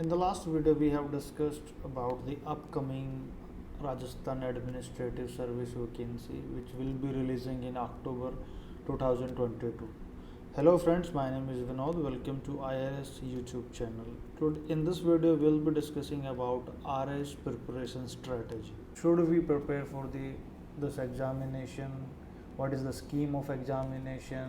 In the last video, we have discussed about the upcoming Rajasthan Administrative Service vacancy, which will be releasing in October 2022. Hello friends, my name is Vinod. Welcome to IRS YouTube channel. In this video, we'll be discussing about RS preparation strategy. Should we prepare for this examination? What is the scheme of examination?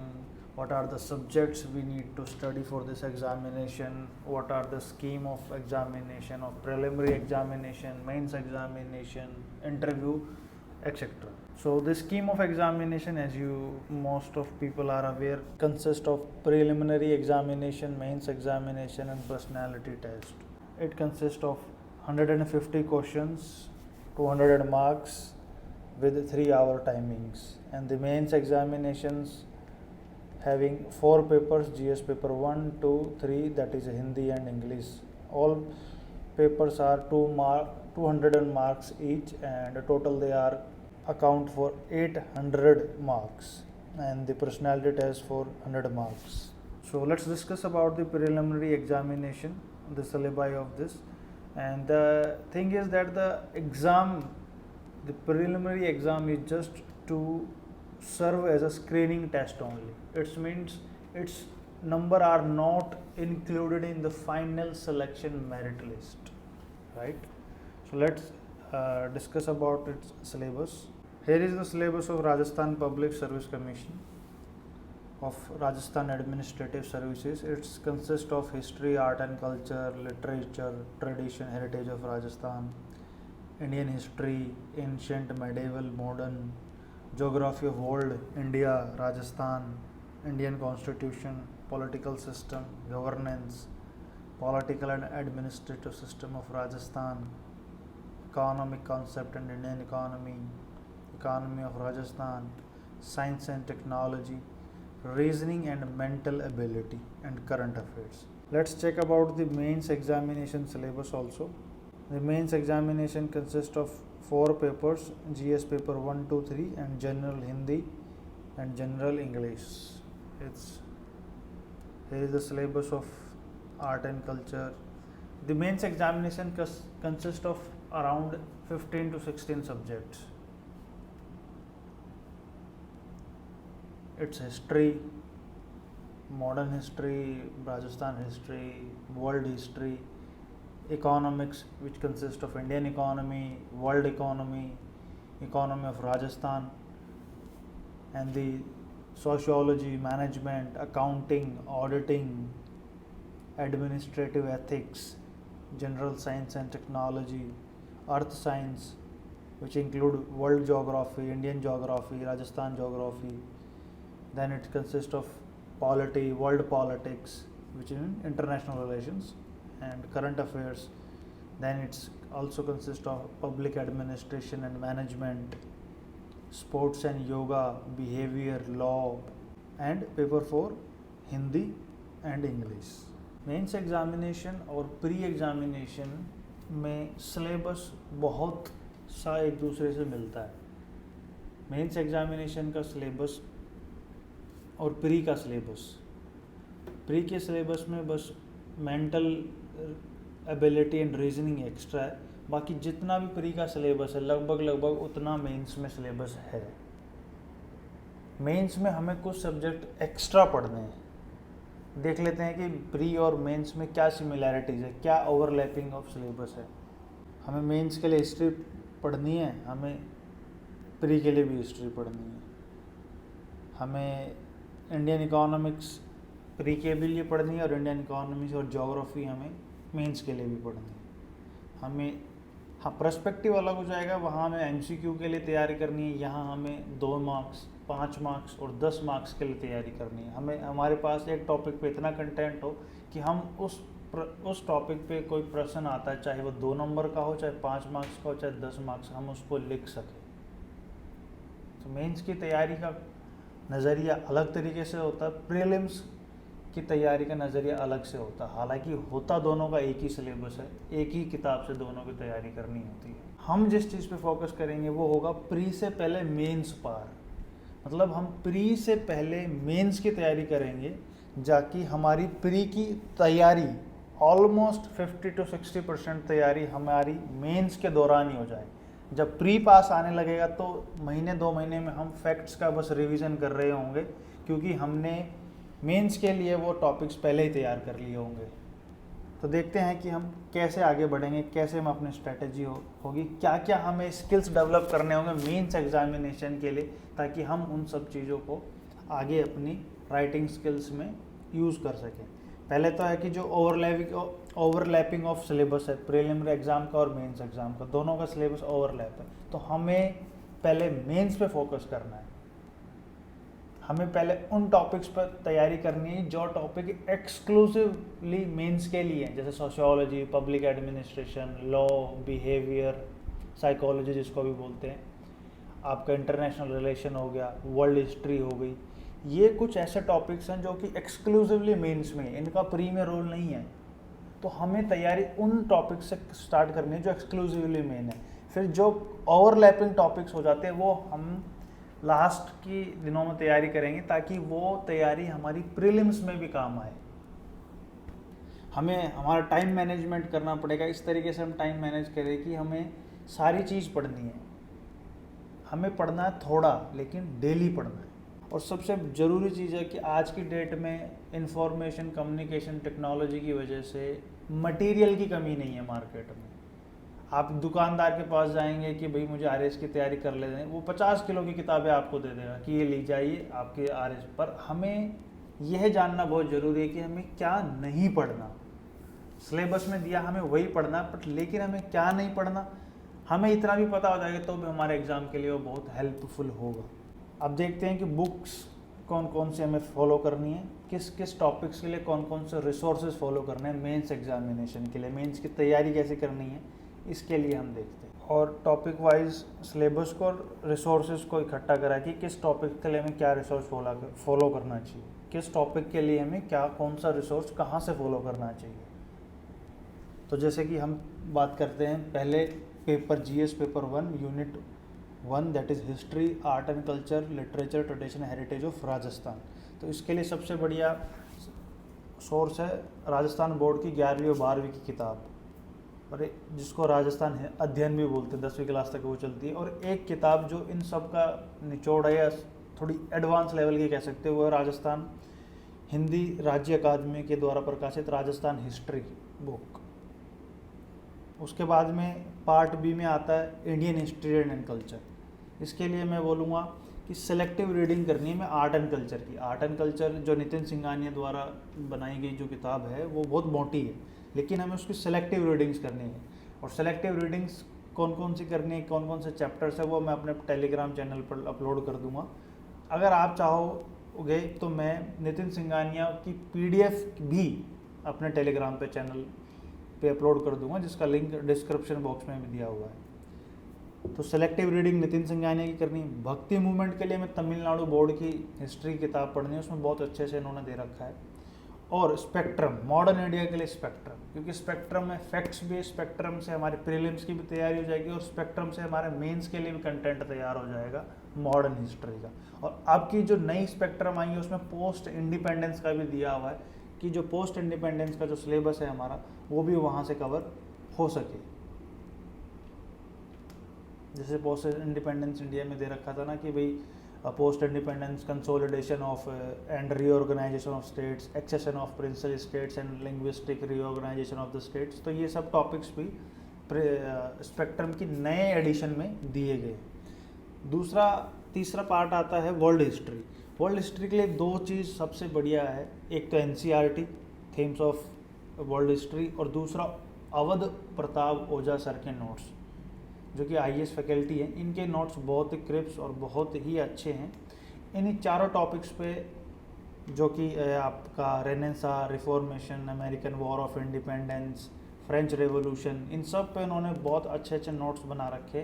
What are the subjects we need to study for this examination? What are the scheme of examination, of preliminary examination, mains examination, interview, etc. So the scheme of examination, as you most of people are aware, consists of preliminary examination, mains examination and personality test. It consists of 150 questions, 200 marks with 3-hour timings, and the mains examinations having 4 papers: GS paper 1, 2, 3, that is Hindi and English. All papers are 200 marks each, and total they are account for 800 marks, and the personality test for 100 marks. So let's discuss about the preliminary examination, the syllabi of this. And the thing is that the preliminary exam is just to serve as a screening test only. It means its number are not included in the final selection merit list, right? So let's discuss about its syllabus. Here is the syllabus of Rajasthan Public Service Commission of Rajasthan Administrative Services. It consists of history, art and culture, literature, tradition, heritage of Rajasthan, Indian history, ancient, medieval, modern, geography of world, India, Rajasthan, Indian constitution, political system, governance, political and administrative system of Rajasthan, economic concept and Indian economy, economy of Rajasthan, science and technology, reasoning and mental ability, and current affairs. Let's check about the mains examination syllabus also. The mains examination consists of 4 papers: GS paper 1, 2, 3, and general Hindi and general English. Here is the syllabus of art and culture. The mains examination consists of around 15 to 16 subjects. It's history, modern history, Rajasthan history, world history, economics, which consists of Indian economy, world economy, economy of Rajasthan, and the sociology, management, accounting, auditing, administrative ethics, general science and technology, earth science, which include world geography, Indian geography, Rajasthan geography. Then it consists of polity, world politics, which is international relations, and current affairs. Then it's also consists of public administration and management, sports and yoga, behavior, law, and paper 4 Hindi and English. Mains examination और pre examination में syllabus बहुत सा एक दूसरे से मिलता है. Mains examination का सिलेबस और प्री का सिलेबस, प्री के सिलेबस में बस mental ability and reasoning extra है. बाकी जितना भी प्री का सिलेबस है लगभग उतना मेंस में सिलेबस है. मेंस में हमें कुछ सब्जेक्ट एक्स्ट्रा पढ़ने हैं. देख लेते हैं कि प्री और मेंस में क्या सिमिलैरिटीज़ है, क्या ओवरलैपिंग ऑफ सिलेबस है. हमें मेंस के लिए हिस्ट्री पढ़नी है, हमें प्री के लिए भी हिस्ट्री पढ़नी है. हमें इंडियन इकोनॉमिक्स प्री के भी लिए पढ़नी है और इंडियन इकोनॉमिक्स और ज्योग्राफी हमें मेंस के लिए भी पढ़नी है. हमें पर्सपेक्टिव अलग हो जाएगा, वहाँ हमें एमसीक्यू के लिए तैयारी करनी है, यहाँ हमें 2 मार्क्स, 5 मार्क्स और 10 मार्क्स के लिए तैयारी करनी है. हमारे पास एक टॉपिक पे इतना कंटेंट हो कि हम उस टॉपिक पे कोई प्रश्न आता है, चाहे वो 2 नंबर का हो, चाहे 5 मार्क्स का हो, चाहे 10 मार्क्स, हम उसको लिख सकें. तो मेंस की तैयारी का नज़रिया अलग तरीके से होता है, प्रीलिम्स की तैयारी का नज़रिया अलग से होता है. हालांकि होता दोनों का एक ही सिलेबस है, एक ही किताब से दोनों की तैयारी करनी होती है. हम जिस चीज़ पे फोकस करेंगे वो होगा प्री से पहले मेंस पार. मतलब हम प्री से पहले मेंस की तैयारी करेंगे, जाकि हमारी प्री की तैयारी ऑलमोस्ट 50 to 60% तैयारी हमारी मेंस के दौरान ही हो जाए। जब प्री पास आने लगेगा तो महीने 2 महीने में हम फैक्ट्स का बस रिवीजन कर रहे होंगे, क्योंकि हमने मेंस के लिए वो टॉपिक्स पहले ही तैयार कर लिए होंगे। तो देखते हैं कि हम कैसे आगे बढ़ेंगे, कैसे हम अपनी स्ट्रेटेजी होगी, क्या क्या हमें स्किल्स डेवलप करने होंगे मेंस एग्जामिनेशन के लिए, ताकि हम उन सब चीज़ों को आगे अपनी राइटिंग स्किल्स में यूज़ कर सकें। पहले तो है कि जो ओवरलैपिंग ऑफ सिलेबस है, प्रीलिमिनरी एग्ज़ाम का और मेंस एग्ज़ाम का, दोनों का सिलेबस ओवरलैप है। तो हमें पहले मेंस पे फोकस करना है। हमें पहले उन टॉपिक्स पर तैयारी करनी है जो टॉपिक एक्सक्लूसिवली मेंस के लिए हैं, जैसे sociology, public administration, law, behaviour, psychology जिसको भी बोलते हैं, आपका इंटरनेशनल रिलेशन हो गया, वर्ल्ड हिस्ट्री हो गई। ये कुछ ऐसे टॉपिक्स हैं जो कि एक्सक्लूसिवली मेंस में, इनका प्री में रोल नहीं है। तो हमें तैयारी उन टॉपिक्स से स्टार्ट करनी है जो एक्सक्लूसिवली मेन है। फिर जो ओवरलैपिंग टॉपिक्स हो जाते हैं वो हम लास्ट की दिनों में तैयारी करेंगे, ताकि वो तैयारी हमारी प्रीलिम्स में भी काम आए। हमें हमारा टाइम मैनेजमेंट करना पड़ेगा, इस तरीके से हम टाइम मैनेज करें कि हमें सारी चीज़ पढ़नी है। हमें पढ़ना है थोड़ा, लेकिन डेली पढ़ना है। और सबसे ज़रूरी चीज़ है कि आज की डेट में इंफॉर्मेशन कम्युनिकेशन टेक्नोलॉजी की वजह से मटेरियल की कमी नहीं है मार्केट में। आप दुकानदार के पास जाएंगे कि भाई मुझे आरएस की तैयारी कर ले दें, वो 50 किलो की किताबें आपको दे देगा कि ये ली जाइए आपके आरएस पर। हमें यह जानना बहुत ज़रूरी है कि हमें क्या नहीं पढ़ना। सिलेबस में दिया हमें वही पढ़ना, बट लेकिन हमें क्या नहीं पढ़ना, हमें इतना भी पता हो जाएगा तो भी हमारे एग्ज़ाम के लिए वो बहुत हेल्पफुल होगा। अब देखते हैं कि बुक्स कौन कौन से हमें फॉलो करनी है, किस किस टॉपिक्स के लिए कौन कौन से रिसोर्सेज फॉलो करने हैं मेंस एग्जामिनेशन के लिए, मेंस की तैयारी कैसे करनी है, इसके लिए हम देखते हैं। और टॉपिक वाइज सिलेबस को और रिसोर्सेज को इकट्ठा करा कि किस टॉपिक के लिए हमें क्या रिसोर्स फॉलो करना चाहिए, किस टॉपिक के लिए हमें क्या कौन सा रिसोर्स कहाँ से फॉलो करना चाहिए। तो जैसे कि हम बात करते हैं पहले paper GS paper 1 unit 1, that is history, art and culture, literature, tradition, heritage of Rajasthan. तो इसके लिए सबसे बढ़िया सोर्स है राजस्थान बोर्ड की 11वीं और 12वीं की किताब, और जिसको राजस्थान अध्ययन भी बोलते हैं, 10वीं क्लास तक वो चलती है। और एक किताब जो इन सब का निचोड़ है या थोड़ी एडवांस लेवल की कह सकते हो, वो है राजस्थान हिंदी राज्य अकादमी के द्वारा प्रकाशित राजस्थान हिस्ट्री बुक। उसके बाद में पार्ट बी में आता है इंडियन हिस्ट्री एंड कल्चर। इसके लिए मैं बोलूँगा कि सेलेक्टिव रीडिंग करनी है मैं आर्ट एंड कल्चर की। आर्ट एंड कल्चर जो नितिन सिंघानिया द्वारा बनाई गई जो किताब है वो बहुत मोटी है, लेकिन हमें उसकी सेलेक्टिव रीडिंग्स करनी है। और सेलेक्टिव रीडिंग्स कौन कौन सी करनी है, कौन कौन से चैप्टर्स है, वो मैं अपने टेलीग्राम चैनल पर अपलोड कर दूँगा। अगर आप चाहोगे तो मैं नितिन सिंघानिया की PDF भी अपने टेलीग्राम पे चैनल पे अपलोड कर दूंगा, जिसका लिंक डिस्क्रिप्शन बॉक्स में भी दिया हुआ है। तो सेलेक्टिव रीडिंग नितिन सिंघानिया की करनी। भक्ति मूवमेंट के लिए मैं तमिलनाडु बोर्ड की हिस्ट्री किताब पढ़नी है, उसमें बहुत अच्छे से इन्होंने दे रखा है। और स्पेक्ट्रम, मॉडर्न इंडिया के लिए स्पेक्ट्रम, क्योंकि स्पेक्ट्रम में फैक्ट्स भी, स्पेक्ट्रम से हमारे प्रीलिम्स की भी तैयारी हो जाएगी और स्पेक्ट्रम से हमारे मेंस के लिए भी कंटेंट तैयार हो जाएगा मॉडर्न हिस्ट्री का। और अब की जो नई स्पेक्ट्रम आई है उसमें पोस्ट इंडिपेंडेंस का भी दिया हुआ है कि जो पोस्ट इंडिपेंडेंस का जो सिलेबस है हमारा, वो भी वहाँ से कवर हो सके। जैसे पोस्ट इंडिपेंडेंस इंडिया में दे रखा था ना कि भाई post independence consolidation of and reorganisation of states, accession of principal states and linguistic reorganisation of the states. तो ये सब टॉपिक्स भी स्पेक्ट्रम की नए एडिशन में दिए गए। तीसरा पार्ट आता है वर्ल्ड हिस्ट्री। वर्ल्ड हिस्ट्री के लिए दो चीज़ सबसे बढ़िया है, एक तो NCERT themes of world history, और दूसरा अवध प्रताप ओझा सर के नोट्स, जो कि IAS फैकल्टी हैं। इनके नोट्स बहुत ही क्रिप्स और बहुत ही अच्छे हैं। इन्हीं चारों टॉपिक्स पे, जो कि आपका renaissance, reformation, American war of independence, French revolution, इन सब पे उन्होंने बहुत अच्छे अच्छे नोट्स बना रखे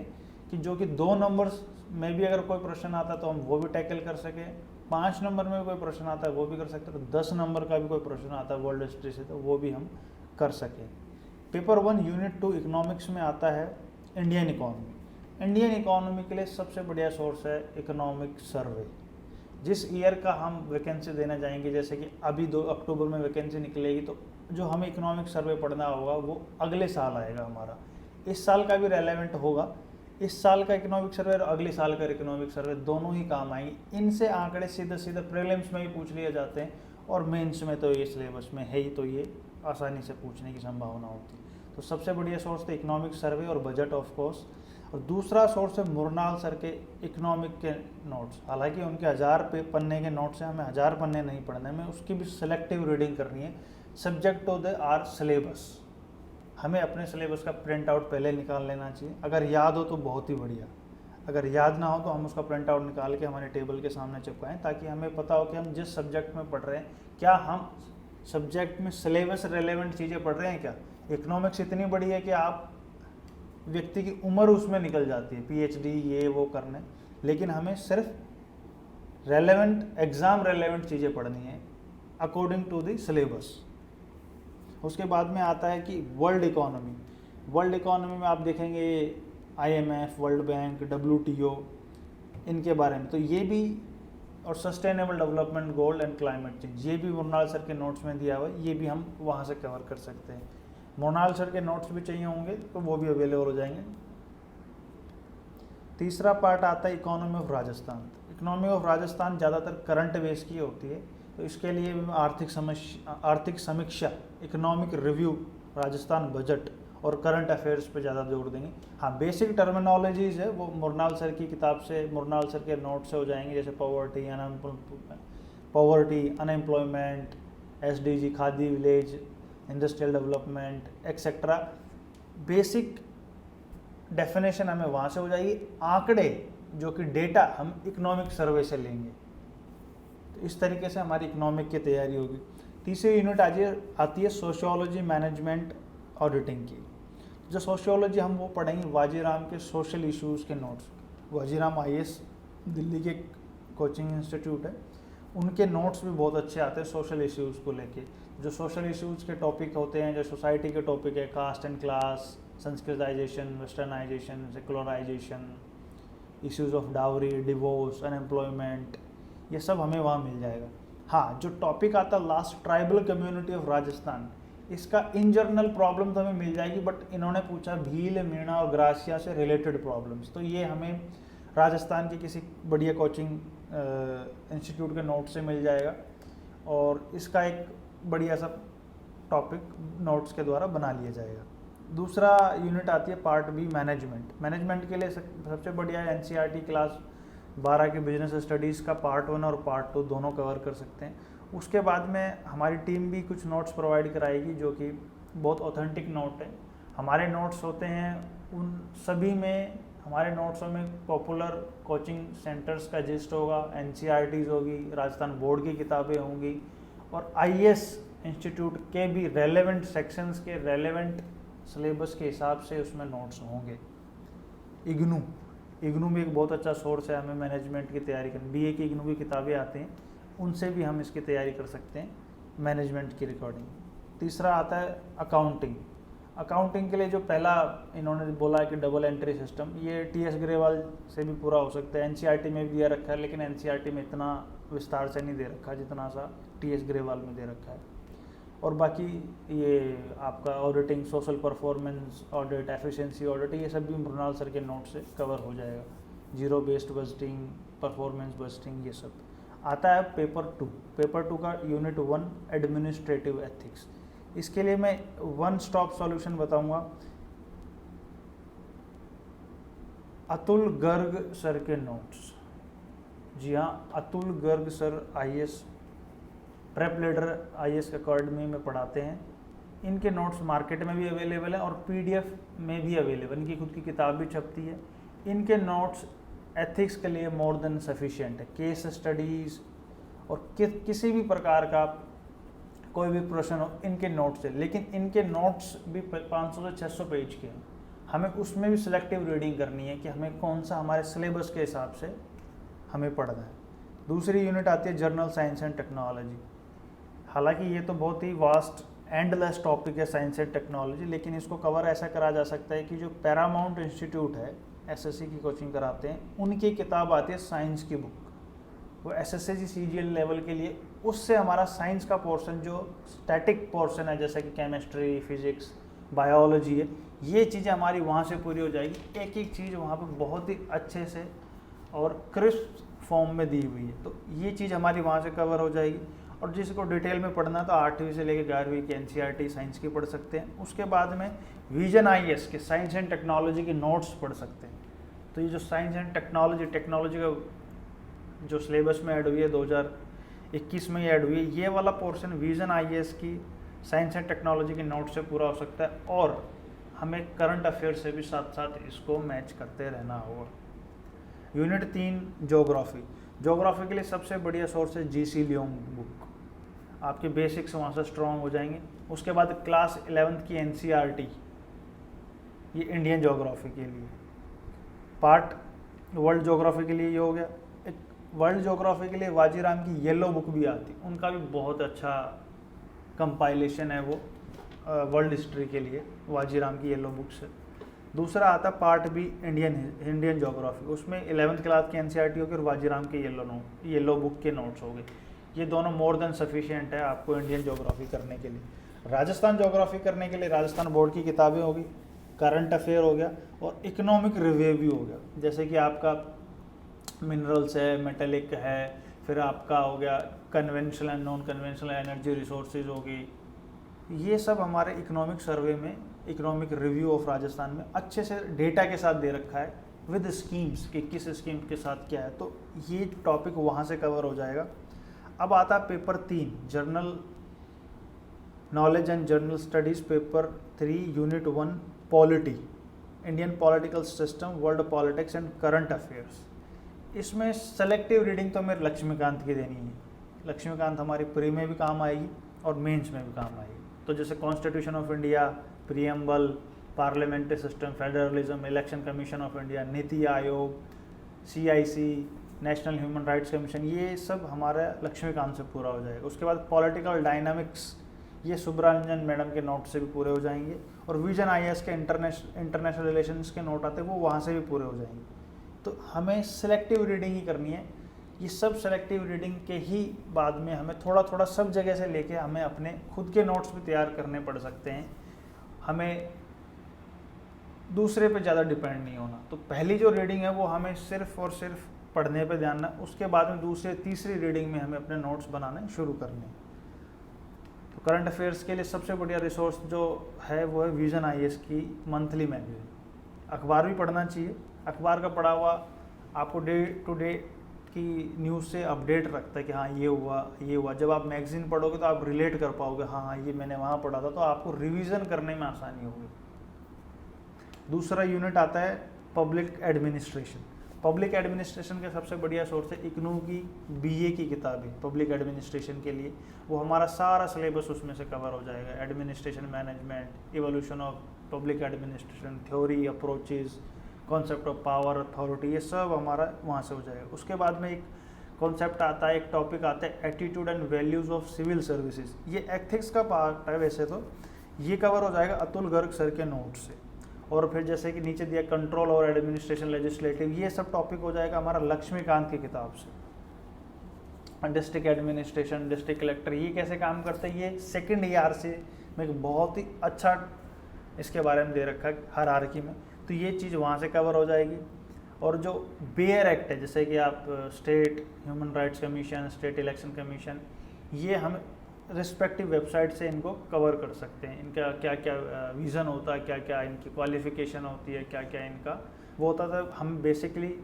कि जो कि 2 नंबर्स में भी अगर कोई प्रश्न आता है तो हम वो भी टैकल कर सकें, 5 नंबर में कोई प्रश्न आता है वो भी कर सकते हैं, तो 10 नंबर का भी कोई प्रश्न आता है वर्ल्ड हिस्ट्री से तो वो भी हम कर सकें। पेपर 1 यूनिट 2 इकोनॉमिक्स में आता है इंडियन इकोनॉमी। इंडियन इकोनॉमी के लिए सबसे बढ़िया सोर्स है इकोनॉमिक सर्वे। जिस ईयर का हम वैकेंसी देना चाहेंगे, जैसे कि अभी 2 अक्टूबर में वैकेंसी निकलेगी, तो जो हमें इकोनॉमिक सर्वे पढ़ना होगा वो अगले साल आएगा हमारा। इस साल का भी रेलेवेंट होगा, इस साल का इकोनॉमिक सर्वे और अगले साल का इकोनॉमिक सर्वे दोनों ही काम आएंगे। इनसे आंकड़े सीधे सीधे प्रीलिम्स में भी पूछ लिए जाते हैं और मेंस में तो ये सिलेबस में है ही, तो ये आसानी से पूछने की संभावना होती है। तो सबसे बढ़िया सोर्स है इकोनॉमिक सर्वे और बजट ऑफ कोर्स, और दूसरा सोर्स है मुरनाल सर के इकोनॉमिक के नोट्स। हालांकि उनके 1000 पन्ने के नोट्स हैं, हमें 1000 पन्ने नहीं पढ़ने, हमें उसकी भी सिलेक्टिव रीडिंग करनी है subject to the our syllabus. हमें अपने सिलेबस का प्रिंट आउट पहले निकाल लेना चाहिए, अगर याद हो तो बहुत ही बढ़िया, अगर याद ना हो तो हम उसका प्रिंट आउट निकाल के हमारे टेबल के सामने चिपकाएं, ताकि हमें पता हो कि हम जिस सब्जेक्ट में पढ़ रहे हैं क्या हम सब्जेक्ट में सिलेबस रेलेवेंट चीज़ें पढ़ रहे हैं क्या। इकोनॉमिक्स इतनी बड़ी है कि आप व्यक्ति की उम्र उसमें निकल जाती है, पीएचडी ये वो करने, लेकिन हमें सिर्फ रेलेवेंट एग्ज़ाम रेलेवेंट चीज़ें पढ़नी है अकॉर्डिंग टू द सिलेबस। उसके बाद में आता है कि वर्ल्ड इकोनॉमी। वर्ल्ड इकोनॉमी में आप देखेंगे IMF, वर्ल्ड बैंक, WTO, इनके बारे में तो ये भी, और sustainable development goal and climate change, ये भी मुरनाल सर के नोट्स में दिया हुआ है, ये भी हम वहाँ से कवर कर सकते हैं। मुरनाल सर के नोट्स भी चाहिए होंगे तो वो भी अवेलेबल हो जाएंगे। तीसरा पार्ट आता है economy of Rajasthan. Economy of Rajasthan ज़्यादातर करंट बेस की होती है, तो इसके लिए भी आर्थिक समीक्षा, इकोनॉमिक रिव्यू, राजस्थान बजट और करंट अफेयर्स पे ज़्यादा जोर देंगे। हाँ, बेसिक टर्मिनोलॉजीज़ है वो मुरनाल सर की किताब से, मुरनाल सर के नोट से हो जाएंगे, जैसे poverty, unemployment, SDG, khadi village, industrial development etcetera. Basic definition हमें वहाँ से हो जाएगी, आंकड़े जो कि डेटा हम इकोनॉमिक सर्वे से लेंगे। तो इस तरीके से हमारी इकोनॉमिक की तैयारी होगी। तीसरी यूनिट आती है सोशियोलॉजी मैनेजमेंट ऑडिटिंग की। जो सोशियोलॉजी हम वो पढ़ेंगे वाजीराम के सोशल इश्यूज़ के नोट्स। वाजीराम IAS दिल्ली के कोचिंग इंस्टीट्यूट है, उनके नोट्स भी बहुत अच्छे आते हैं सोशल इश्यूज़ को लेके। जो सोशल इश्यूज़ के टॉपिक होते हैं, जो सोसाइटी के टॉपिक है, caste and class, sanskritization, westernization, secularization, issues of dowry, divorce, unemployment, ये सब हमें वहाँ मिल जाएगा। हाँ, जो टॉपिक आता है last, tribal community of Rajasthan, इसका इन जनरल प्रॉब्लम तो हमें मिल जाएगी, बट इन्होंने पूछा भील, मीणा और ग्रासिया से रिलेटेड प्रॉब्लम्स, तो ये हमें राजस्थान की किसी बढ़िया कोचिंग इंस्टीट्यूट के नोट से मिल जाएगा, और इसका एक बढ़िया सा टॉपिक नोट्स के द्वारा बना लिया जाएगा। दूसरा यूनिट आती है पार्ट बी मैनेजमेंट। मैनेजमेंट के लिए सबसे बढ़िया NCERT क्लास 12 के बिजनेस स्टडीज़ का पार्ट 1 और पार्ट 2 दोनों कवर कर सकते हैं। उसके बाद में हमारी टीम भी कुछ नोट्स प्रोवाइड कराएगी जो कि बहुत ऑथेंटिक नोट है। हमारे नोट्स होते हैं उन सभी में, हमारे नोट्सों में पॉपुलर कोचिंग सेंटर्स का जिस्ट होगा, NCERTs होगी, राजस्थान बोर्ड की किताबें होंगी, और IAS इंस्टीट्यूट के भी रेलेवेंट सेक्शंस के रेलेवेंट सिलेबस के हिसाब से उसमें नोट्स होंगे। इग्नू भी एक बहुत अच्छा सोर्स है हमें मैनेजमेंट की तैयारी करनी। BA की इग्नू की किताबें आती हैं, उनसे भी हम इसकी तैयारी कर सकते हैं मैनेजमेंट की रिकॉर्डिंग। तीसरा आता है अकाउंटिंग। अकाउंटिंग के लिए जो पहला इन्होंने बोला है कि डबल एंट्री सिस्टम, ये TS ग्रेवाल से भी पूरा हो सकता है। NCERT में भी दिया रखा है, लेकिन NCERT में इतना विस्तार से नहीं दे रखा जितना सा TS ग्रेवाल में दे रखा है। और बाकी ये आपका auditing, social performance audit, efficiency audit, ये सब भी मृणाल सर के नोट से कवर हो जाएगा। Zero based budgeting, performance budgeting, ये सब आता है। पेपर 2 का यूनिट 1 एडमिनिस्ट्रेटिव एथिक्स। इसके लिए मैं वन स्टॉप सॉल्यूशन बताऊंगा। अतुल गर्ग सर के नोट्स, जी हाँ, Atul Garg sir IAS prep leader IAS academy में पढ़ाते हैं। इनके नोट्स मार्केट में भी अवेलेबल है और PDF में भी अवेलेबल, इनकी खुद की किताब भी छपती है। इनके नोट्स एथिक्स के लिए मोर देन सफिशिएंट है। केस स्टडीज़ और किसी भी प्रकार का कोई भी प्रश्न हो, इनके नोट्स है। लेकिन इनके नोट्स भी 500 से 600 पेज के हैं। हमें उसमें भी सिलेक्टिव रीडिंग करनी है कि हमें कौन सा हमारे सिलेबस के हिसाब से हमें पढ़ना है। दूसरी यूनिट आती है जर्नल साइंस एंड टेक्नोलॉजी। हालांकि ये तो बहुत ही वास्ट एंडलेस टॉपिक है साइंस एंड टेक्नोलॉजी, लेकिन इसको कवर ऐसा करा जा सकता है कि जो पैरामाउंट इंस्टीट्यूट है, SSC की कोचिंग कराते हैं, उनकी किताब आती है साइंस की बुक। वो SSC CGL लेवल के लिए उससे हमारा साइंस का पोर्शन जो स्टैटिक पोर्शन है जैसे कि केमिस्ट्री, फिजिक्स, बायोलॉजी है, ये चीज़ें हमारी वहाँ से पूरी हो जाएगी। एक एक चीज़ वहाँ पे बहुत ही अच्छे से और क्रिस्प फॉर्म में दी हुई है, तो ये चीज़ हमारी वहाँ से कवर हो जाएगी। और जिसको डिटेल में पढ़ना तो 8वीं से लेकर 11वीं की NCERT साइंस की पढ़ सकते हैं। उसके बाद में विजन IAS के साइंस एंड टेक्नोलॉजी के नोट्स पढ़ सकते हैं। तो ये जो साइंस एंड टेक्नोलॉजी का जो सिलेबस में ऐड हुई है 2021 में ऐड हुई है, ये वाला पोर्शन विजन IAS की साइंस एंड टेक्नोलॉजी के नोट से पूरा हो सकता है। और हमें करंट अफेयर से भी साथ साथ इसको मैच करते रहना होगा। यूनिट 3 ज्योग्राफी के लिए सबसे बढ़िया सोर्स है GC लियोंग बुक। आपके बेसिक्स वहाँ से स्ट्रॉन्ग हो जाएंगे। उसके बाद क्लास 11th की NCERT, ये इंडियन ज्योग्राफी के लिए पार्ट, वर्ल्ड ज्योग्राफी के लिए ये हो गया। एक वर्ल्ड ज्योग्राफी के लिए वाजीराम की येलो बुक भी आती, उनका भी बहुत अच्छा कंपाइलेशन है वो वर्ल्ड हिस्ट्री के लिए, वाजीराम की येलो बुक से। दूसरा आता पार्ट बी इंडियन ज्योग्राफी, उसमें 11th क्लास की NCERT होगी और वाजीराम के येलो बुक के नोट्स हो गए। ये दोनों मोर देन सफिशिएंट है आपको इंडियन ज्योग्राफी करने के लिए। राजस्थान ज्योग्राफी करने के लिए राजस्थान बोर्ड की किताबें होगी, करंट अफेयर हो गया और इकोनॉमिक रिव्यू भी हो गया। जैसे कि आपका मिनरल्स है, मेटेलिक है, फिर आपका हो गया conventional and non conventional energy resources होगी। ये सब हमारे इकोनॉमिक सर्वे में, इकोनॉमिक रिव्यू ऑफ राजस्थान में अच्छे से डेटा के साथ दे रखा है विद स्कीम्स कि किस स्कीम के साथ क्या है, तो ये टॉपिक वहाँ से कवर हो जाएगा। अब आता है paper 3 general knowledge and general studies, paper 3 unit 1 polity, Indian political system, world politics and current affairs. इसमें सेलेक्टिव रीडिंग तो मेरे लक्ष्मीकांत की देनी है। लक्ष्मीकांत हमारी प्री में भी काम आएगी और मेंस में भी काम आएगी। तो जैसे constitution of India, preamble, parliamentary system, federalism, election commission of India, NITI Aayog, CIC, national human rights commission, ये सब हमारा लक्ष्मीकांत से पूरा हो जाएगा। उसके बाद पॉलिटिकल डायनामिक्स, ये सुब्रमण्यन मैडम के नोट से भी पूरे हो जाएंगे। और विजन IAS के इंटरनेशनल रिलेशंस के नोट आते हैं, वो वहाँ से भी पूरे हो जाएंगे। तो हमें सिलेक्टिव रीडिंग ही करनी है। ये सब सेलेक्टिव रीडिंग के ही बाद में हमें थोड़ा थोड़ा सब जगह से लेके हमें अपने खुद के नोट्स भी तैयार करने पड़ सकते हैं। हमें दूसरे पे ज़्यादा डिपेंड नहीं होना। तो पहली जो रीडिंग है वो हमें सिर्फ और सिर्फ पढ़ने पे ध्यान है। उसके बाद में दूसरे तीसरी रीडिंग में हमें अपने नोट्स बनाने शुरू करने हैं। तो करंट अफेयर्स के लिए सबसे बढ़िया रिसोर्स जो है वो है विजन IAS की मंथली मैगजीन। अखबार भी पढ़ना चाहिए। अखबार का पढ़ा हुआ आपको डे टू डे की न्यूज़ से अपडेट रखता है कि हाँ ये हुआ। जब आप मैगजीन पढ़ोगे तो आप रिलेट कर पाओगे, हाँ ये मैंने वहाँ पढ़ा था, तो आपको रिवीजन करने में आसानी होगी। दूसरा यूनिट आता है पब्लिक एडमिनिस्ट्रेशन। पब्लिक एडमिनिस्ट्रेशन के सबसे बढ़िया सोर्स है इग्नू की BA की किताबें पब्लिक एडमिनिस्ट्रेशन के लिए। वो हमारा सारा सिलेबस उसमें से कवर हो जाएगा। Administration management, evolution of public administration, theory, approaches, concept of power, authority, ये सब हमारा वहाँ से हो जाएगा। उसके बाद में एक कॉन्सेप्ट आता है, एक टॉपिक आता है attitude and values of civil services. ये एथिक्स का पार्ट है वैसे तो, ये कवर हो जाएगा अतुल गर्ग सर के नोट से। और फिर जैसे कि नीचे दिया कंट्रोल और एडमिनिस्ट्रेशन लेजिस्लेटिव, ये सब टॉपिक हो जाएगा हमारा लक्ष्मीकांत की किताब से। डिस्ट्रिक्ट एडमिनिस्ट्रेशन, डिस्ट्रिक्ट कलेक्टर, ये कैसे काम करते हैं, ये सेकेंड ER से में बहुत ही अच्छा इसके बारे में दे रखा है हायरार्की में। तो ये चीज़ वहाँ से कवर हो जाएगी। और जो बेयर एक्ट है, जैसे कि आप state human rights commission, state election commission, ये हम रिस्पेक्टिव वेबसाइट से इनको कवर कर सकते हैं। इनका क्या क्या विज़न होता है, क्या क्या इनकी क्वालिफिकेशन होती है, क्या क्या इनका वो होता था, हम बेसिकली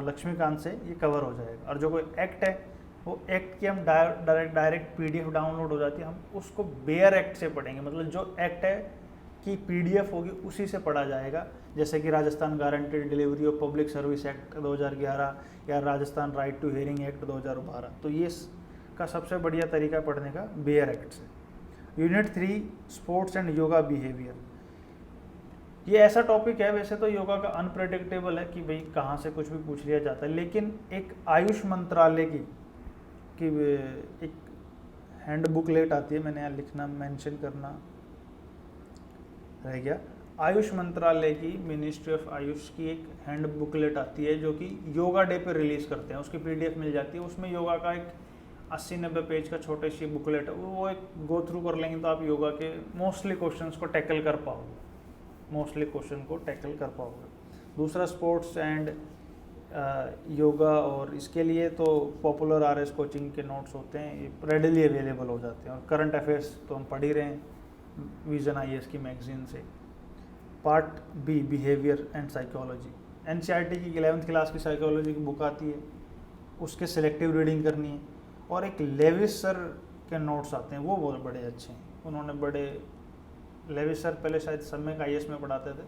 लक्ष्मीकांत से ये कवर हो जाएगा। और जो कोई एक्ट है वो एक्ट की हम डायरेक्ट PDF डाउनलोड हो जाती है, हम उसको बेयर एक्ट से पढ़ेंगे। मतलब जो एक्ट है की PDF होगी उसी से पढ़ा जाएगा। जैसे कि Rajasthan guaranteed delivery of public service act 2011 या Rajasthan right to hearing act 2012। तो ये का सबसे बढ़िया तरीका पढ़ने का बेयर एक्ट से। Unit 3 sports and yoga behaviour, ये ऐसा टॉपिक है वैसे तो योगा का अनप्रेडिक्टेबल है कि भाई कहाँ से कुछ भी पूछ लिया जाता है, लेकिन एक आयुष मंत्रालय की एक हैंड बुकलेट आती है, मैंने यहाँ लिखना मेंशन करना रह गया। आयुष मंत्रालय की, मिनिस्ट्री ऑफ आयुष की एक हैंड बुकलेट आती है जो कि योगा डे पे रिलीज़ करते हैं। उसकी PDF मिल जाती है। उसमें योगा का एक 80-90 पेज का छोटे सी बुकलेट है, वो एक गो थ्रू कर लेंगे तो आप योगा के मोस्टली क्वेश्चंस को टैकल कर पाओगे। दूसरा स्पोर्ट्स एंड योगा, और इसके लिए तो पॉपुलर आरएस कोचिंग के नोट्स होते हैं, ये रेडिली अवेलेबल हो जाते हैं। और करंट अफेयर्स तो हम पढ़ ही रहे हैं विजन आईएएस की मैगजीन से। Part B, behaviour and psychology. NCERT की 11th क्लास की साइकोलॉजी की बुक आती है, उसके सिलेक्टिव रीडिंग करनी है। और एक लेविस सर के नोट्स आते हैं, वो बहुत बड़े अच्छे हैं। उन्होंने लेविस सर पहले शायद सम्यक आईएएस में पढ़ाते थे,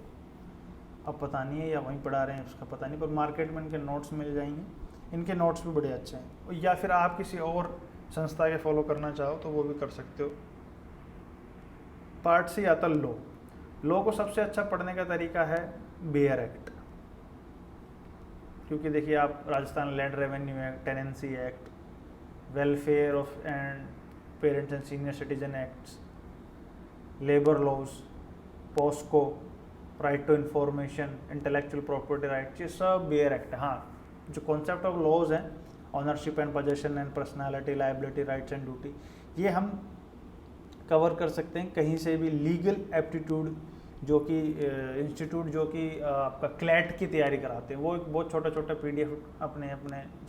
अब पता नहीं है या वहीं पढ़ा रहे हैं उसका पता नहीं, पर मार्केट में इनके नोट्स मिल जाएंगे। इनके नोट्स भी बड़े अच्छे हैं। या फिर आप किसी और संस्था के फॉलो करना चाहो तो वो भी कर सकते हो। पार्ट सी आता लॉ को सबसे अच्छा पढ़ने का तरीका है बेयर एक्ट, क्योंकि देखिए आप Rajasthan land revenue act, tenancy act, welfare of and parents and senior citizen acts, labour laws, POCSO, right to information, intellectual property right, ये सब बेयर एक्ट है। हाँ, जो कॉन्सेप्ट ऑफ लॉज हैं, ownership and possession and personality, liability, rights and duty, ये हम cover कर सकते हैं कहीं से भी। लीगल एप्टीट्यूड जो कि इंस्टीट्यूट जो कि आपका क्लैट की तैयारी कराते हैं, वो एक बहुत छोटा पीडीएफ अपने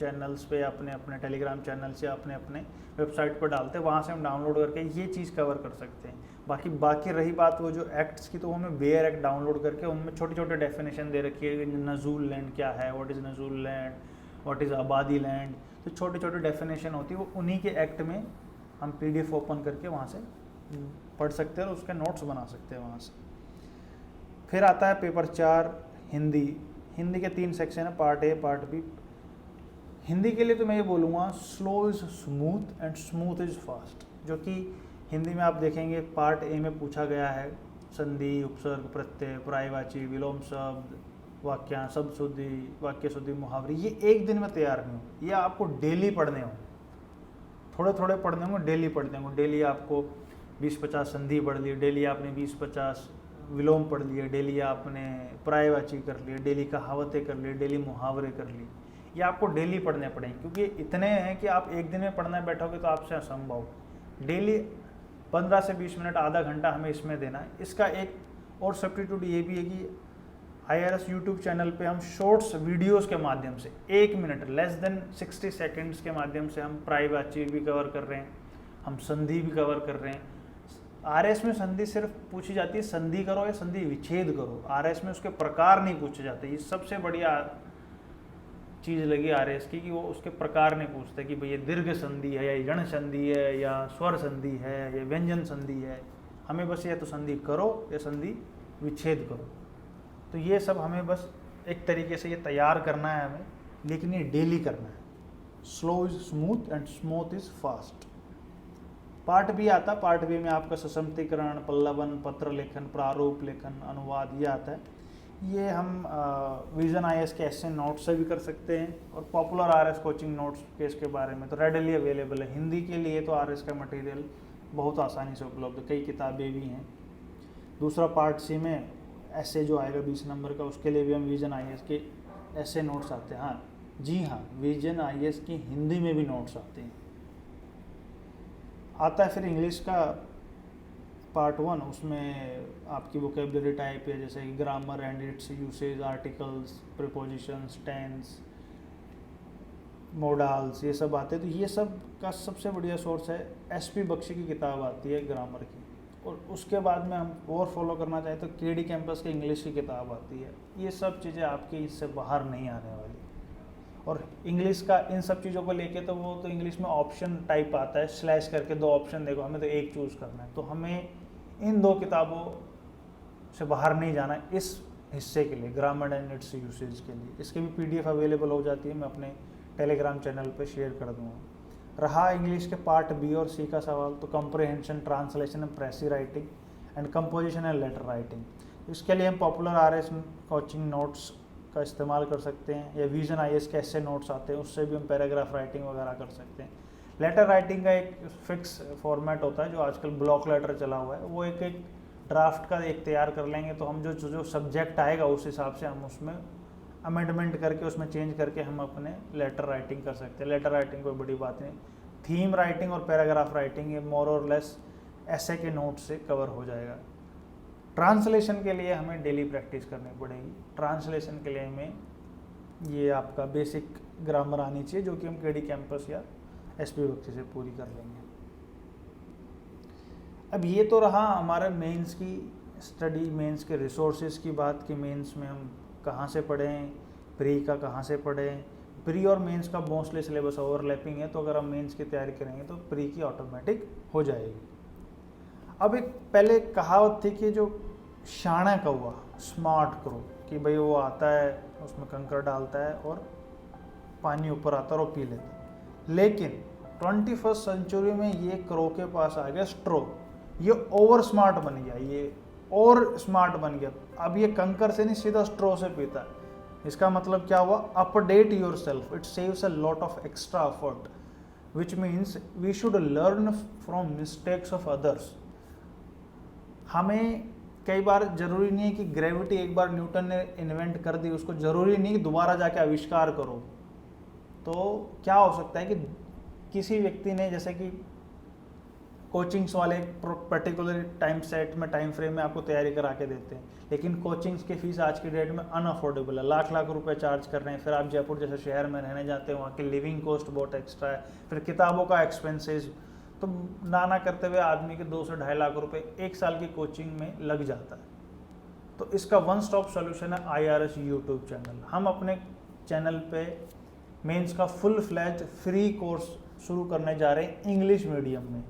चैनल्स पे, अपने टेलीग्राम चैनल से अपने वेबसाइट पर डालते हैं, वहाँ से हम डाउनलोड करके ये चीज़ कवर कर सकते हैं। बाकी रही बात वो जो एक्ट्स की, तो वो हमें बेयर एक्ट डाउनलोड करके उनमें छोटे डेफिनेशन दे रखी है। नजूल लैंड क्या है, व्हाट इज़ नजूल लैंड, व्हाट इज़ आबादी लैंड, तो छोटे डेफिनेशन होती है, वो उन्हीं के एक्ट में हम पीडीएफ ओपन करके वहाँ से पढ़ सकते हैं और उसके नोट्स बना सकते हैं वहाँ से। फिर आता है पेपर 4 हिंदी के 3 सेक्शन है, part A, part B. Hindi के लिए तो मैं ये बोलूँगा slow is smooth and smooth is fast, जो कि हिंदी में आप देखेंगे पार्ट ए में पूछा गया है संधि, उपसर्ग, प्रत्यय, पर्यायवाची, विलोम शब्द, वाक्यांश, शब्द शुद्धि, वाक्य शुद्धि, मुहावरे, ये एक दिन में तैयार नहीं हो, ये आपको डेली पढ़ने हो, थोड़े पढ़ने होंगे, डेली पढ़ने होंगे। डेली आपको 20-50 संधि पढ़ ली, डेली आपने 20-50 विलोम पढ़ लिए, डेली आपने पर्यायवाची कर लिए, डेली कहावतें कर लिए, डेली मुहावरे कर लिए। ये आपको डेली पढ़ने पड़ेंगे, क्योंकि इतने हैं कि आप एक दिन में पढ़ने बैठोगे तो आपसे असंभव। डेली 15 से 20 मिनट, आधा घंटा हमें इसमें देना है। इसका एक और सब्स्टिट्यूट ये भी है कि IRS यूट्यूब चैनल पे हम शॉर्ट्स वीडियोस के माध्यम से 1 मिनट, लेस देन 60 सेकेंड्स के माध्यम से हम पर्यायवाची भी कवर कर रहे हैं, हम संधि भी कवर कर रहे हैं। RS में संधि सिर्फ पूछी जाती है संधि करो या संधि विच्छेद करो, RS में उसके प्रकार नहीं पूछे जाते। ये सबसे बढ़िया चीज़ लगी RS की कि वो उसके प्रकार नहीं पूछते कि भाई ये दीर्घ संधि है या ऋण संधि है या स्वर संधि है या व्यंजन संधि है। हमें बस या तो संधि करो या संधि विच्छेद करो। तो ये सब हमें बस एक तरीके से ये तैयार करना है हमें, लेकिन ये डेली करना है। Slow is smooth and smooth is fast. Part B आता है, पार्ट बी में आपका सशक्तिकरण, पल्लवन, पत्र लेखन, प्रारूप लेखन, अनुवाद, ये आता है। ये हम विजन IAS के ऐसे नोट्स से भी कर सकते हैं, और पॉपुलर RS कोचिंग नोट्स के इसके बारे में तो रेडिली अवेलेबल है। हिंदी के लिए तो RS का मटेरियल बहुत आसानी से उपलब्ध, कई किताबें भी हैं। दूसरा पार्ट सी में ऐसे जो आएगा 20 नंबर का, उसके लिए भी हम विजन IAS के ऐसे नोट्स आते हैं। हाँ जी हाँ, विजन IAS की हिंदी में भी नोट्स आते हैं। आता है फिर इंग्लिश का पार्ट 1, उसमें आपकी वोकेबलरी टाइप है, जैसे कि grammar and its usage, articles, prepositions, tense, modals, ये सब आते हैं। तो ये सब का सबसे बढ़िया सोर्स है SP बख्शी की किताब आती है ग्रामर की, और उसके बाद में हम और फॉलो करना चाहें तो KD कैंपस की इंग्लिश की किताब आती है। ये सब चीज़ें आपकी इससे बाहर नहीं आने वाली। और इंग्लिश का इन सब चीज़ों को लेके तो वो तो इंग्लिश में ऑप्शन टाइप आता है, स्लैश करके 2 ऑप्शन देखो, हमें तो एक चूज़ करना है। तो हमें इन 2 किताबों से बाहर नहीं जाना है इस हिस्से के लिए, ग्रामर एंड इट्स यूसेज के लिए। इसके भी PDF अवेलेबल हो जाती है, मैं अपने टेलीग्राम चैनल पे शेयर कर दूँगा। रहा इंग्लिश के पार्ट बी और सी का सवाल, तो comprehension, translation and प्रेसी writing and composition and later writing, इसके लिए हम पॉपुलर RS कोचिंग नोट्स का इस्तेमाल कर सकते हैं, या विजन IAS के ऐसे नोट्स आते हैं, उससे भी हम पैराग्राफ राइटिंग वगैरह कर सकते हैं। लेटर राइटिंग का एक फिक्स फॉर्मेट होता है, जो आजकल ब्लॉक लेटर चला हुआ है, वो एक ड्राफ्ट का एक तैयार कर लेंगे, तो हम जो सब्जेक्ट आएगा उस हिसाब से हम उसमें अमेंडमेंट करके, उसमें चेंज करके हम अपने लेटर राइटिंग कर सकते हैं। लेटर राइटिंग कोई बड़ी बात नहीं, थीम राइटिंग और पैराग्राफ राइटिंग ये मोर और लेस ऐसे के नोट से कवर हो जाएगा। ट्रांसलेशन के लिए हमें डेली प्रैक्टिस करनी पड़ेगी। ट्रांसलेशन के लिए हमें ये आपका बेसिक ग्रामर आनी चाहिए, जो कि हम केडी कैंपस या एसपी बख्शी से पूरी कर लेंगे। अब ये तो रहा हमारे मेंस की स्टडी, मेंस के रिसोर्सेज की बात कि मेंस में हम कहाँ से पढ़ें, प्री का कहाँ से पढ़ें। प्री और मेंस का मोस्टली सिलेबस ओवरलैपिंग है, तो अगर हम मेंस की तैयारी करेंगे तो प्री की ऑटोमेटिक हो जाएगी। अब एक पहले कहावत थी कि जो शाना कौवा स्मार्ट करो, कि भाई वो आता है उसमें कंकर डालता है और पानी ऊपर आता है और पी लेता है। लेकिन 21st सेंचुरी में ये क्रो के पास आ गया स्ट्रो, ये ओवर स्मार्ट बन गया, ये और स्मार्ट बन गया। अब ये कंकर से नहीं सीधा स्ट्रो से पीता है। इसका मतलब क्या हुआ, update yourself, it saves a lot of extra effort, which means we should learn from mistakes of others. हमें कई बार जरूरी नहीं है कि ग्रेविटी एक बार न्यूटन ने इन्वेंट कर दी, उसको जरूरी नहीं कि दोबारा जाके आविष्कार करो। तो क्या हो सकता है कि किसी व्यक्ति ने, जैसे कि कोचिंग्स वाले पर्टिकुलर टाइम सेट में, टाइम फ्रेम में आपको तैयारी करा के देते हैं, लेकिन कोचिंग्स की फीस आज की डेट में अनअफोर्डेबल है, लाख लाख रुपए चार्ज कर रहे हैं। फिर आप जयपुर जैसे शहर में रहने जाते हैं, वहाँ की लिविंग कॉस्ट बहुत एक्स्ट्रा है, फिर किताबों का एक्सपेंसेस, तो ना करते हुए आदमी के 2 से 2.5 लाख रुपए एक साल की कोचिंग में लग जाता है। तो इसका वन स्टॉप सोल्यूशन है IRS यूट्यूब चैनल। हम अपने चैनल पे मेंस का फुल फ्लैज फ्री कोर्स शुरू करने जा रहे हैं इंग्लिश मीडियम में,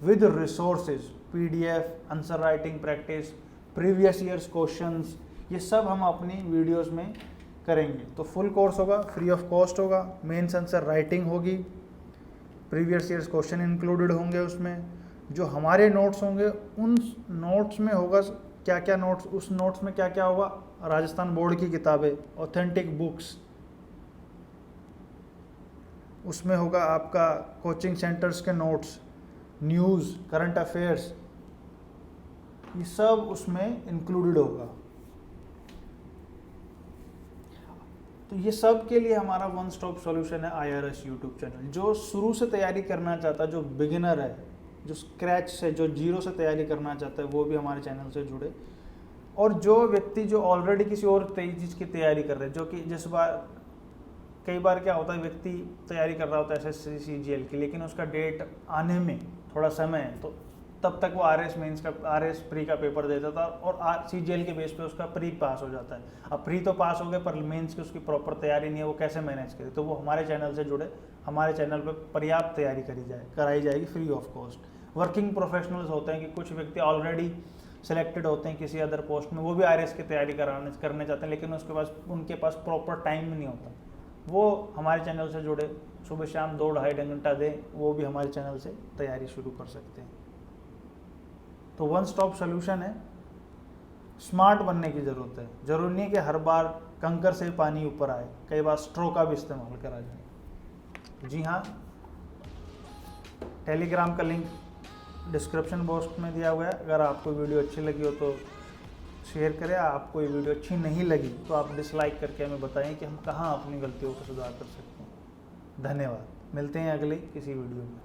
with resources, PDF, answer writing practice, previous years questions, ये सब हम अपनी वीडियोस में करेंगे। तो फुल कोर्स होगा, फ्री ऑफ कॉस्ट होगा, मेंस आंसर राइटिंग होगी, प्रीवियस ईयर्स क्वेश्चन इंक्लूडेड होंगे उसमें। जो हमारे नोट्स होंगे उन नोट्स में होगा क्या क्या नोट्स, उस नोट्स में क्या क्या होगा, राजस्थान बोर्ड की किताबें, ऑथेंटिक बुक्स, उसमें होगा आपका कोचिंग सेंटर्स के नोट्स, न्यूज़, करंट अफेयर्स, ये सब उसमें इंक्लूडेड होगा। तो ये सब के लिए हमारा वन स्टॉप सॉल्यूशन है IRS यूट्यूब चैनल। जो शुरू से तैयारी करना चाहता है, जो बिगिनर है, जो स्क्रैच से, जो जीरो से तैयारी करना चाहता है, वो भी हमारे चैनल से जुड़े। और जो व्यक्ति जो ऑलरेडी किसी और चीज़ की तैयारी कर रहे हैं, जो कि जिस बार कई बार क्या होता है, व्यक्ति तैयारी कर रहा होता है SSC CGL की, लेकिन उसका डेट आने में थोड़ा समय है, तो तब तक वो RS मेंस का, RS प्री का पेपर देता था और CGL के बेस पे उसका प्री पास हो जाता है। अब प्री तो पास हो गए पर मेंस की उसकी प्रॉपर तैयारी नहीं है, वो कैसे मैनेज करे। तो वो हमारे चैनल से जुड़े, हमारे चैनल पे पर्याप्त तैयारी कराई जाएगी free of cost. Working professionals होते हैं कि कुछ व्यक्ति ऑलरेडी सिलेक्टेड होते हैं किसी अदर पोस्ट में, वो भी RS की तैयारी करने चाहते हैं, लेकिन उनके पास प्रॉपर टाइम नहीं होता, वो हमारे चैनल से जुड़े, सुबह शाम 2-2.5 घंटा दें, वो भी हमारे चैनल से तैयारी शुरू कर सकते हैं। तो वन स्टॉप सोल्यूशन है, स्मार्ट बनने की ज़रूरत है। जरूरी नहीं कि हर बार कंकर से पानी ऊपर आए, कई बार स्ट्रो का भी इस्तेमाल करा जाए। जी हाँ, टेलीग्राम का लिंक डिस्क्रिप्शन बॉक्स में दिया हुआ है। अगर आपको वीडियो अच्छी लगी हो तो शेयर करें, आपको ये वीडियो अच्छी नहीं लगी तो आप डिसलाइक करके हमें बताएं कि हम कहाँ अपनी गलतियों को सुधार कर सकते हैं। धन्यवाद, मिलते हैं अगले किसी वीडियो में।